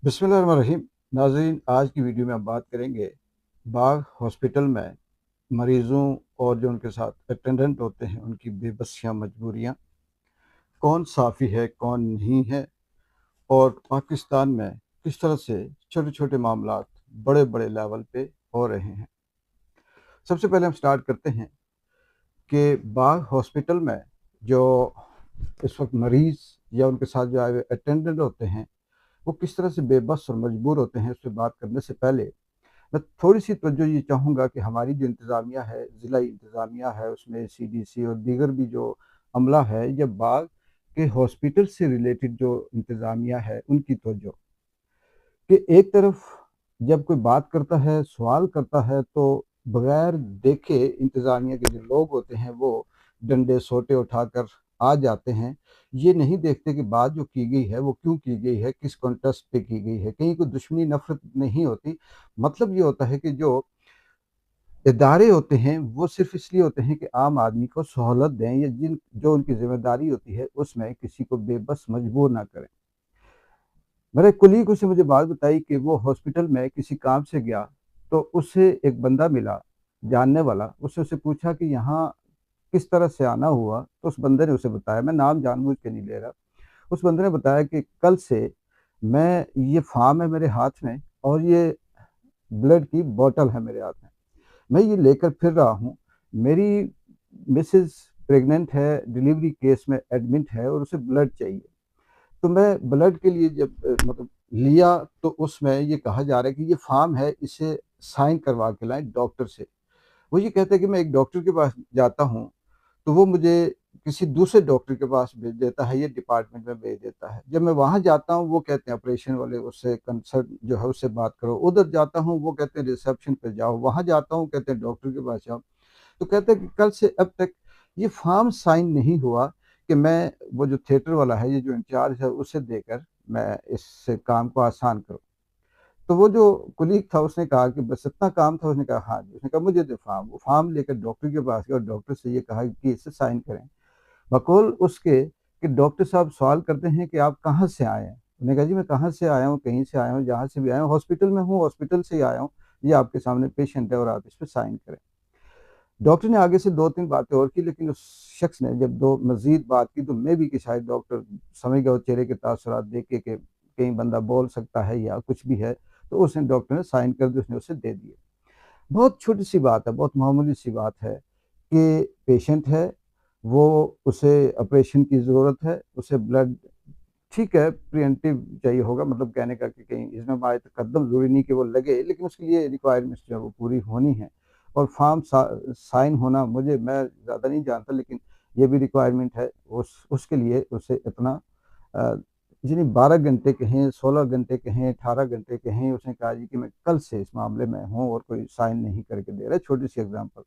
बिस्मिल्लाहिर्रहमानिर्रहीम। नाज़रीन, आज की वीडियो में हम बात करेंगे बाग हॉस्पिटल में मरीज़ों और जो उनके साथ अटेंडेंट होते हैं उनकी बेबसियाँ मजबूरियाँ, कौन साफ़ी है कौन नहीं है, और पाकिस्तान में किस तरह से छोटे छोटे मामलात बड़े बड़े लेवल पे हो रहे हैं। सबसे पहले हम स्टार्ट करते हैं कि बाग हॉस्पिटल में जो इस वक्त मरीज़ या उनके साथ जो आए हुए अटेंडेंट होते हैं वो किस तरह से बेबस और मजबूर होते हैं। उस पर बात करने से पहले मैं थोड़ी-सी तवज्जो ये चाहूँगा कि हमारी जो इंतज़ामिया है, ज़िला इंतज़ामिया है, उसमें सीडीसी और दीगर भी जो अमला है, या बाग के हॉस्पिटल से रिलेटेड जो इंतज़ामिया है, उनकी तवज्जो कि एक तरफ जब कोई बात करता है, सवाल करता है, तो बगैर देखे इंतज़ामिया के जो लोग होते हैं, वो डंडे-सोंटे उठाकर आ जाते हैं। ये नहीं देखते कि बात जो की गई है, वो क्यों की गई है, किस कॉन्टेक्स्ट पे की गई है। कहीं कोई दुश्मनी, नफ़रत नहीं होती। मतलब ये होता है कि जो इदारे होते हैं, वो सिर्फ़ इसलिए होते हैं कि आम आदमी को सहूलत दें, या जो उनकी ज़िम्मेदारी होती है, उसमें किसी को बेबस मजबूर ना करें। मेरे कुलीग उसने मुझे बात बताई कि वो हॉस्पिटल में किसी काम से गया, तो उससे एक बंदा मिला, जानने वाला। उसने उससे पूछा कि यहाँ किस तरह से आना हुआ? तो उस बंदे ने उसे बताया, मैं नाम जानबूझ के नहीं ले रहा। उस बंदे ने बताया कि कल से मैं ये फ़ार्म है मेरे हाथ में, और ये ब्लड की बॉटल है मेरे हाथ में। मैं ये लेकर फिर रहा हूँ। मेरी मिसेज़ प्रेग्नेंट है, डिलीवरी केस में एडमिट है और उसे ब्लड चाहिए। तो मैं ब्लड के लिए जब मतलब लिया, तो उसमें ये कहा जा रहा है कि ये फ़ॉर्म है, इसे साइन करवा के लाएँ डॉक्टर से। वो ये कहते हैं कि मैं एक डॉक्टर के पास जाता हूँ, तो वो मुझे किसी दूसरे डॉक्टर के पास भेज देता है, ये डिपार्टमेंट में भेज देता है। जब मैं वहाँ जाता हूँ, वो कहते हैं ऑपरेशन वाले, उससे कंसल्ट जो है उससे बात करो। उधर जाता हूँ, वो कहते हैं रिसेप्शन पे जाओ। वहाँ जाता हूँ, कहते हैं डॉक्टर के पास जाओ। तो कहते हैं कि कल से अब तक ये फॉर्म साइन नहीं हुआ कि मैं वो जो थिएटर वाला है, ये जो इंचार्ज है, उसे देकर मैं इस काम को आसान करूँ। तो वो जो कुलीग था उसने कहा कि बस इतना काम था? उसने कहा हाँ जी। उसने कहा मुझे दे फॉर्म। वो फॉर्म लेकर डॉक्टर के पास गया और डॉक्टर से ये कहा कि इसे साइन करें। बकौल उसके कि डॉक्टर साहब सवाल करते हैं कि आप कहाँ से आए हैं? उन्होंने कहा जी मैं कहाँ से आया हूँ, कहीं से आया हूँ, जहाँ से भी आया हूँ, हॉस्पिटल में हूँ, हॉस्पिटल से ही आया हूँ। ये आपके सामने पेशेंट है और आप इस पे साइन करें। डॉक्टर ने आगे से 2-3 बातें और की, लेकिन उस शख्स ने जब 2 मज़ीद बात की, तो मैं भी कि शायद डॉक्टर समझ गया वो चेहरे के तासुरात देख के कि कहीं बंदा बोल सकता है या कुछ भी है, तो उसने डॉक्टर ने साइन कर दिए, उसने उसे दे दिए। बहुत छोटी-सी बात है, बहुत मामूली-सी बात है कि पेशेंट है, वो उसे ऑपरेशन की ज़रूरत है, उसे ब्लड ठीक है, प्रिवेंटिव चाहिए होगा, मतलब कहने का कि कहीं इसमें हमारे तकद्दम ज़रूरी नहीं कि वो लगे, लेकिन उसके लिए रिक्वायरमेंट्स जो है वो पूरी होनी है। और फॉर्म साइन होना, मैं ज़्यादा नहीं जानता, लेकिन ये भी रिक्वायरमेंट है। उसके लिए उसे इतना अ, यानी 12 घंटे कहें, 16 घंटे कहें, 18 घंटे कहें, उसने कहा जी कि मैं कल से इस मामले में हूँ और कोई साइन नहीं करके दे रहा है। छोटी-सी एग्ज़ाम्पल।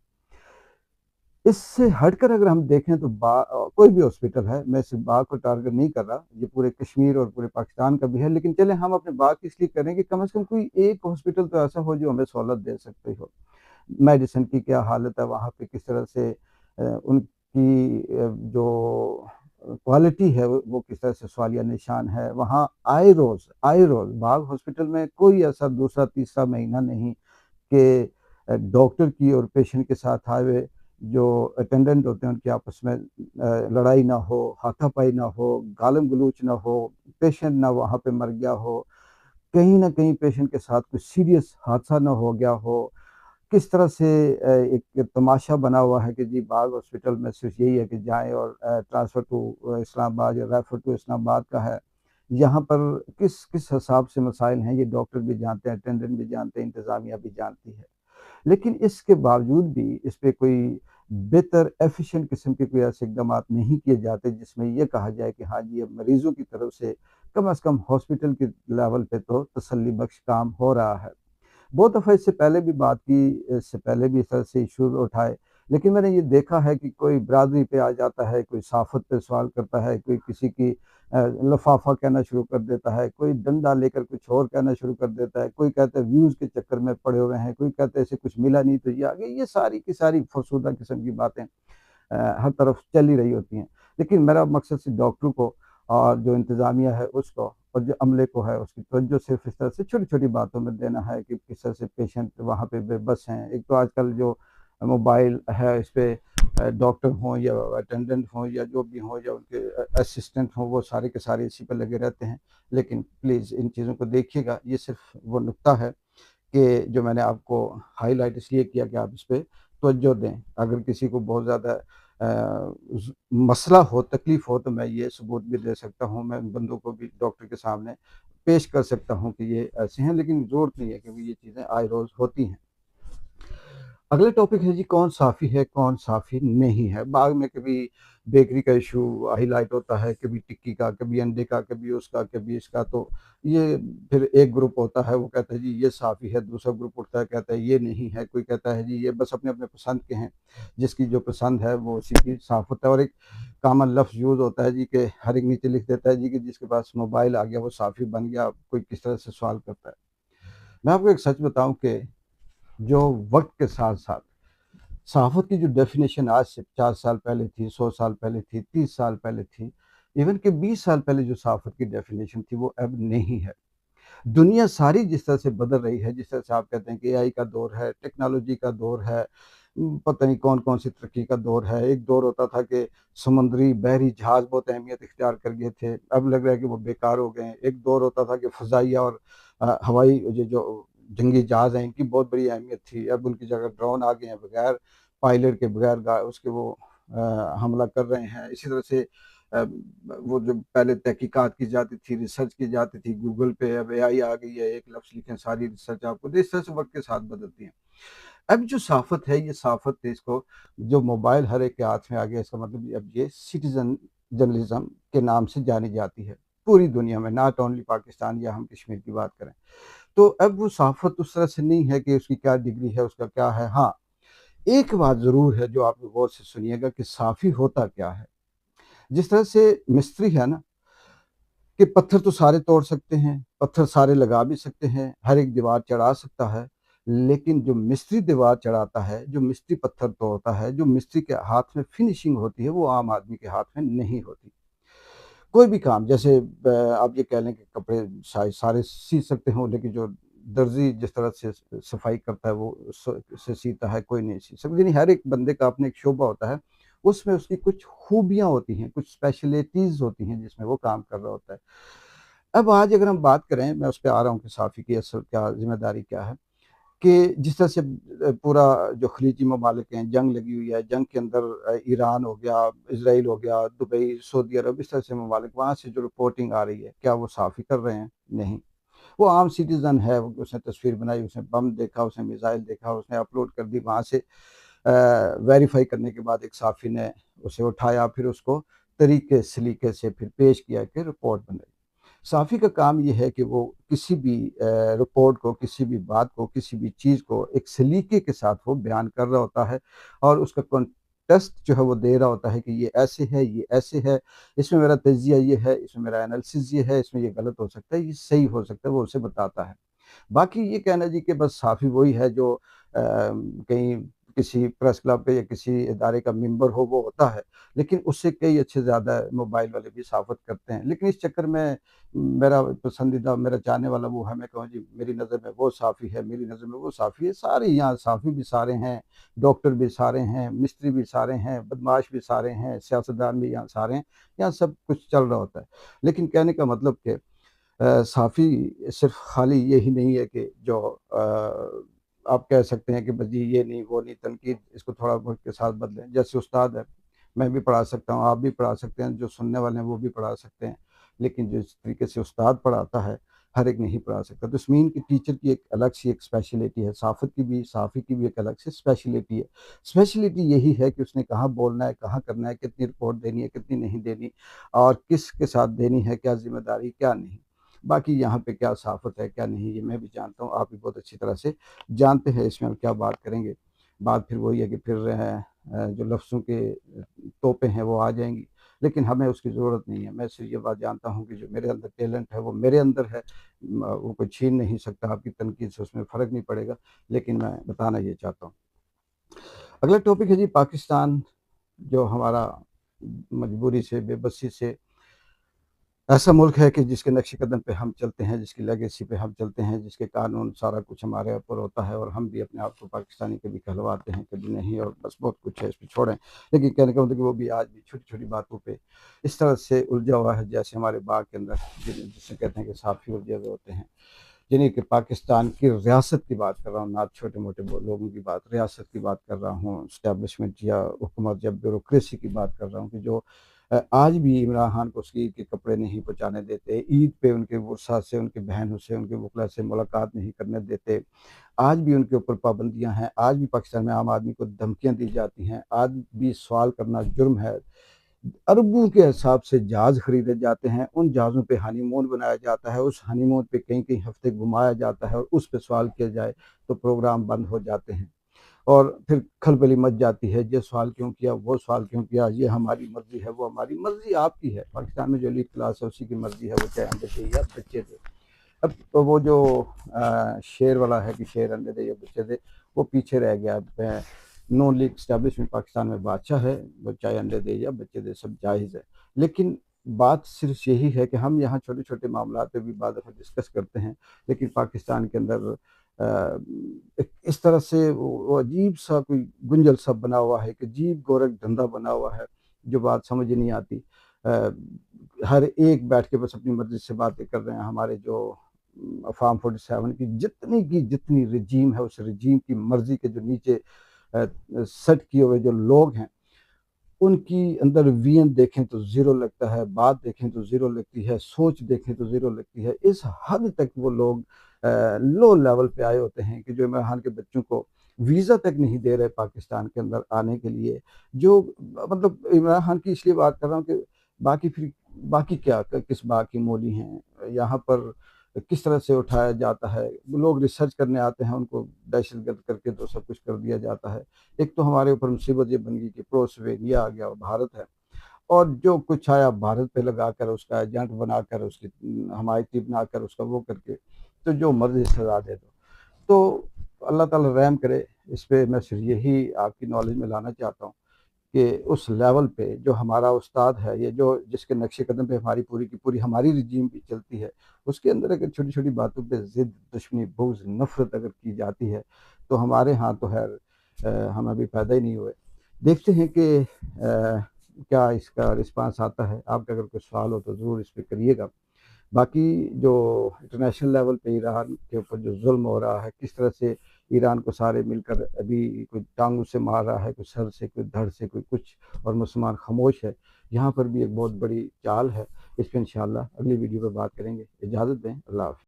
इससे हटकर अगर हम देखें तो कोई भी हॉस्पिटल है, मैं सिर्फ बाग को टारगेट नहीं कर रहा, ये पूरे कश्मीर और पूरे पाकिस्तान का भी है, लेकिन चलें हम अपने बाग की इसलिए करें कि कम से कम कोई एक हॉस्पिटल तो ऐसा हो जो हमें सहूलत दे सकते हो। मेडिसिन की क्या हालत है वहाँ पे, किस तरह से उनकी जो क्वालिटी है वो किस तरह से सवालिया निशान है। वहाँ आए रोज़ बाग हॉस्पिटल में कोई ऐसा दूसरा तीसरा महीना नहीं कि डॉक्टर की और पेशेंट के साथ आए हुए जो अटेंडेंट होते हैं उनकी आपस में लड़ाई ना हो, हाथापाई ना हो, गालम-गलूच ना हो, पेशेंट ना वहाँ पे मर गया हो, कहीं न कहीं पेशेंट के साथ कोई सीरियस हादसा ना हो गया हो। किस तरह से एक तमाशा बना हुआ है कि जी बाग हॉस्पिटल में सिर्फ़ यही है कि जाएँ और ट्रांसफ़र टू इस्लामाबाद या रेफ़र टू इस्लामाबाद का है। यहाँ पर किस किस हिसाब से मसाइल हैं, ये डॉक्टर भी जानते हैं, अटेंडेंट भी जानते हैं, इंतज़ामिया भी जानती है। लेकिन इसके बावजूद भी इस पे कोई बेहतर एफ़िशिएंट किस्म के कोई ऐसे इक़दामात नहीं किए जाते जिसमें ये कहा जाए कि हाँ जी, अब मरीज़ों की तरफ से कम हॉस्पिटल के लेवल पे तो तसल्ली बख्श काम हो रहा है। बहुत दफ़ा इससे पहले भी बात की, इससे पहले भी इस तरह से इश्यूज़ उठाए, लेकिन मैंने ये देखा है कि कोई बिरादरी पे आ जाता है, कोई सहाफ़त पे सवाल करता है, कोई किसी की लफ़ाफ़ा कहना शुरू कर देता है, कोई डंडा लेकर कुछ और कहना शुरू कर देता है, कोई कहता है व्यूज़ के चक्कर में पड़े हुए हैं, कोई कहता है इसे कुछ मिला नहीं तो ये आ गया। ये सारी की सारी फ़ज़ूल किस्म की बातें हर तरफ चल ही रही होती हैं। लेकिन मेरा मकसद सिर्फ़ डॉक्टर को और जो इंतज़ामिया है उसको और जो अमले को है उसकी तवज्जो सिर्फ इस तरह से छोटी-छोटी बातों में देना है कि किस तरह से पेशेंट वहाँ पे बेबस हैं। एक तो आजकल जो मोबाइल है इस पे डॉक्टर हों या अटेंडेंट हों या जो भी हों या उनके असिस्टेंट हों, वो सारे के सारे इसी पे लगे रहते हैं। लेकिन प्लीज़ इन चीज़ों को देखिएगा, ये सिर्फ वो नुक्ता है कि जो मैंने आपको हाइलाइट इसलिए किया कि आप इस पे तवज्जो दें। अगर किसी को बहुत ज़्यादा मसला हो, तकलीफ़ हो, तो मैं ये सबूत भी दे सकता हूँ, मैं उन बंदों को भी डॉक्टर के सामने पेश कर सकता हूँ कि ये ऐसे हैं, लेकिन ज़रूरत नहीं है क्योंकि ये चीज़ें आए रोज़ होती हैं। अगला टॉपिक है जी, कौन साफ़ी है, कौन साफ़ी नहीं है। बाद में कभी बेकरी का इशू हाइलाइट होता है, कभी टिक्की का, कभी अंडे का, कभी उसका, कभी इसका। तो ये फिर एक ग्रुप होता है, वो कहता है जी ये साफ़ी है, दूसरा ग्रुप उठता है कहता है ये नहीं है, कोई कहता है जी ये बस अपने-अपने पसंद के हैं। जिसकी जो पसंद है वो उसी की साफ़ होता है। और एक कॉमन लफ्ज़ यूज़ होता है जी कि हर एक नीचे लिख देता है जी कि जिसके पास मोबाइल आ गया वो साफ़ी बन गया। कोई किस तरह से सवाल करता है। मैं आपको एक सच बताऊँ कि जो वक़्त के साथ-साथ सहाफ़त की जो डेफ़िनेशन आज से 50 साल पहले थी, 100 साल पहले थी, 30 साल पहले थी, इवन कि 20 साल पहले जो सहाफ़त की डेफ़िनेशन थी, वो अब नहीं है। दुनिया सारी जिस तरह से बदल रही है, जिस तरह से आप कहते हैं कि एआई का दौर है, टेक्नोलॉजी का दौर है, पता नहीं कौन-कौन सी तरक्की का दौर है। एक दौर होता था कि समुद्री, बहरी जहाज़ बहुत अहमियत इख्तियार कर गए थे, अब लग रहा है कि वो बेकार हो गए हैं। एक दौर होता था कि फ़ज़ाइया और हवाई ये जो जंगी जहाज़ हैं, इनकी बहुत बड़ी अहमियत थी। अब उनकी जगह ड्रोन आ गए हैं, बगैर पायलट के, बगैर उसके वो हमला कर रहे हैं। इसी तरह से वो जो पहले तहकीकात की जाती थी, रिसर्च की जाती थी गूगल पे, अब एआई आ गई है, एक लफ्ज़ लिखें सारी रिसर्च आपको, तो इस तरह से वक़्त के साथ बदलती है। अब जो साफ़त है, ये साफ़त इसको जो मोबाइल हर एक के हाथ में आ गया, इसका मतलब अब ये सिटीज़न जर्नलिज़्म के नाम से जानी जाती है, पूरी दुनिया में, नॉट ओनली पाकिस्तान या हम कश्मीर की बात करें। तो अब वो साफ़त उस तरह से नहीं है कि उसकी क्या डिग्री है, उसका क्या है। हाँ, एक बात ज़रूर है जो आप गौर से सुनिएगा कि साफ़ी होता क्या है? जिस तरह से मिस्त्री है ना, कि पत्थर तो सारे तोड़ सकते हैं, पत्थर सारे लगा भी सकते हैं, हर एक दीवार चढ़ा सकता है, लेकिन जो मिस्त्री दीवार चढ़ाता है, जो मिस्त्री पत्थर तोड़ता है, जो मिस्त्री के हाथ में फिनिशिंग होती है, वो आम आदमी के हाथ में नहीं होती। कोई भी काम जैसे आप ये कह लें कि कपड़े शायद सारे सी सकते हों, लेकिन जो दर्जी जिस तरह से सफाई करता है वो से सीता है, कोई नहीं सी सकता। यानी हर एक बंदे का अपना एक शोबा होता है, उसमें उसकी कुछ खूबियाँ होती हैं, कुछ स्पेशलिटीज़ होती हैं जिसमें वो काम कर रहा होता है। अब आज अगर हम बात करें, मैं उस पे आ रहा हूँ कि साफ़ी की असल क्या ज़िम्मेदारी क्या है, कि जिस तरह से पूरा जो खलीजी ममालिक हैं, जंग लगी हुई है, जंग के अंदर ईरान हो गया, इज़राइल हो गया, दुबई, सऊदी अरब, इस तरह से ममालिक, वहाँ से जो रिपोर्टिंग आ रही है, क्या वो साफ़ ही कर रहे हैं? नहीं। वो आम सिटीज़न है, उसने तस्वीर बनाई, उसने बम देखा, उसने मिसाइल देखा, उसने अपलोड कर दी, वहाँ से वेरीफ़ाई करने के बाद एक साफ़ी ने उसे उठाया, फिर उसको तरीके सलीके से फिर पेश किया कि रिपोर्ट बनाई। साफ़ी का काम ये है कि वो किसी भी रिपोर्ट को, किसी भी बात को, किसी भी चीज़ को एक सलीके के साथ वो बयान कर रहा होता है और उसका कॉन्टेक्स्ट जो है वो दे रहा होता है कि ये ऐसे है, ये ऐसे है, इसमें मेरा तज्ज़िया ये है, इसमें मेरा एनालिसिस ये है, इसमें ये गलत हो सकता है, ये सही हो सकता है, वो उसे बताता है। बाकी ये कहना जी कि बस साफ़ी वही है जो कहीं किसी प्रेस क्लब पे या किसी इदारे का मेंबर हो, वो होता है। लेकिन उससे कई अच्छे ज़्यादा मोबाइल वाले भी साफ़त करते हैं। लेकिन इस चक्कर में मेरा पसंदीदा, मेरा चाहने वाला वो है, मैं कहूँ जी मेरी नज़र में वो साफ़ी है, मेरी नज़र में वो साफ़ी है। सारे यहाँ साफ़ी भी सारे हैं, डॉक्टर भी सारे हैं, मिस्त्री भी सारे हैं, बदमाश भी सारे हैं, सियासतदान भी यहाँ सारे हैं। यहाँ सब कुछ चल रहा होता है। लेकिन कहने का मतलब कि साफ़ी सिर्फ़ खाली यही नहीं है कि जो आप कह सकते हैं कि बस जी ये नहीं, वो नहीं, तनकीद इसको थोड़ा वक़्त के साथ बदलें। जैसे उस्ताद है, मैं भी पढ़ा सकता हूँ, आप भी पढ़ा सकते हैं, जो सुनने वाले हैं वो भी पढ़ा सकते हैं। लेकिन जिस तरीके से उस्ताद पढ़ाता है, हर एक नहीं पढ़ा सकता। तो इसमीन की टीचर की एक अलग सी एक स्पेशलिटी है, साफ़त की भी, साफ़ी की भी एक अलग से स्पेशलिटी है। स्पेशलिटी यही है कि उसने कहाँ बोलना है, कहाँ करना है, कितनी रिपोर्ट देनी है, कितनी नहीं देनी और किसके साथ देनी है, क्या ज़िम्मेदारी, क्या नहीं। बाकी यहाँ पे क्या साफ़त है, क्या नहीं, ये मैं भी जानता हूँ, आप भी बहुत अच्छी तरह से जानते हैं। इसमें हम क्या बात करेंगे। बात फिर वही है कि फिर जो लफ्ज़ों के तोपें हैं वो आ जाएँगी, लेकिन हमें उसकी ज़रूरत नहीं है। मैं सिर्फ़ ये बात जानता हूँ कि जो मेरे अंदर टैलेंट है वो मेरे अंदर है। वो कोई छीन नहीं सकता, आपकी तनकीद से उसमें फ़र्क नहीं पड़ेगा, लेकिन मैं बताना ये चाहता हूँ। अगला टॉपिक है जी पाकिस्तान, जो हमारा मजबूरी से, बेबसी से ऐसा मुल्क है कि जिसके नक्शे कदम पे हम चलते हैं, जिसकी लेगेसी पे हम चलते हैं, जिसके कानून सारा कुछ हमारे ऊपर होता है और हम भी अपने आप को पाकिस्तानी कभी कहलवाते हैं, कभी नहीं, और बस बहुत कुछ है, इसको छोड़ें। लेकिन कहने का मतलब कि वो भी आज भी छोटी-छोटी बातों पे इस तरह से उलझा हुआ है, जैसे हमारे बाग के अंदर जिसे कहते हैं कि साफ़ी उलझे हुए होते हैं। यानी कि पाकिस्तान की रियासत की बात कर रहा हूँ, ना छोटे-मोटे लोगों की बात, रियासत की बात कर रहा हूँ, एस्टेब्लिशमेंट या हुकूमत या ब्यूरोक्रेसी की बात कर रहा हूँ कि जो आज भी इमरान खान को उसकी ईद के कपड़े नहीं पहुँचाने देते, ईद पे उनके वुरसा से, उनकी बहनों से, उनके वकला से मुलाकात नहीं करने देते। आज भी उनके ऊपर पाबंदियाँ हैं, आज भी पाकिस्तान में आम आदमी को धमकियाँ दी जाती हैं, आज भी सवाल करना जुर्म है। अरबों के हिसाब से जहाज़ खरीदे जाते हैं, उन जहाज़ों पे हनीमून बनाया जाता है, उस हनीमून पे कई-कई हफ़्ते घुमाया जाता है और उस पे सवाल किया जाए तो प्रोग्राम बंद हो जाते हैं। और फिर खलबली मच जाती है, ये सवाल क्यों किया, वो सवाल क्यों किया, ये हमारी मर्ज़ी है, वो हमारी मर्ज़ी आपकी है। पाकिस्तान में जो एलीट क्लास है उसी की मर्ज़ी है, वो चाहे अंडे दे या बच्चे दे। अब तो वो जो शेर वाला है कि शेर अंडे दे या बच्चे दे, वो पीछे रह गया। अब नॉन लीग एस्टेब्लिशमेंट पाकिस्तान में बादशाह है, वो चाहे अंडे दे या बच्चे दे, सब जायज़ है। लेकिन बात सिर्फ यही है कि हम यहाँ छोटे-छोटे मामलात पे भी बाद दफ़ा डिस्कस करते हैं, लेकिन पाकिस्तान के अंदर एक इस तरह से वो अजीब-सा कोई गुंजल सा बना हुआ है, एक अजीब गोरख धंधा बना हुआ है, जो बात समझ ही नहीं आती। अ, हर एक बैठ के बस अपनी मर्ज़ी से बातें कर रहे हैं। हमारे जो फार्म 47 की जितनी रजीम है, उस रजीम की मर्ज़ी के जो नीचे सेट किए हुए जो लोग हैं, उनकी अंदर विज़न देखें तो ज़ीरो लगता है, बात देखें तो ज़ीरो लगती है, सोच देखें तो ज़ीरो लगती है। इस हद तक वो लोग लो लेवल पे आए होते हैं कि जो इमरान खान के बच्चों को वीज़ा तक नहीं दे रहे पाकिस्तान के अंदर आने के लिए। जो मतलब इमरान खान की इसलिए बात कर रहा हूँ कि बाकी फिर बाकी क्या किस बात की मूली हैं। यहाँ पर किस तरह से उठाया जाता है, लोग रिसर्च करने आते हैं, उनको दहशतगर्द करके तो सब कुछ कर दिया जाता है। एक तो हमारे ऊपर मुसीबत ये बन गई कि प्रोसवेनिया आ गया, भारत है, और जो कुछ आया भारत पे लगाकर, उसका एजेंट बनाकर, उसकी हमायती बनाकर, उसका वो करके, तो जो मर्ज़ी सज़ा दे दो। तो अल्लाह ताला रहम करे। इस पे मैं सिर्फ़ यही आपकी नॉलेज में लाना चाहता हूँ कि उस लेवल पे जो हमारा उस्ताद है, ये जो जिसके नक्शे कदम पे हमारी पूरी की पूरी हमारी रजीम भी चलती है, उसके अंदर अगर छोटी-छोटी बातों पे ज़िद, दुश्मनी, बुग़्ज़, नफ़रत अगर की जाती है, तो हमारे यहाँ तो ख़ैर हम अभी पैदा ही नहीं हुए। देखते हैं कि क्या इसका रिस्पॉन्स आता है। आपका अगर कोई सवाल हो तो ज़रूर इस पे करिएगा। बाकी जो इंटरनेशनल लेवल पे ईरान के ऊपर जो ज़ुल्म हो रहा है, किस तरह से ईरान को सारे मिलकर अभी कोई टाँगों से मार रहा है, कोई सर से, कोई धड़ से, कोई कुछ, और मुसलमान खामोश है। यहाँ पर भी एक बहुत बड़ी चाल है। इस पे इंशाअल्लाह अगली वीडियो में बात करेंगे। इजाज़त दें। अल्लाह हाफ़िज़।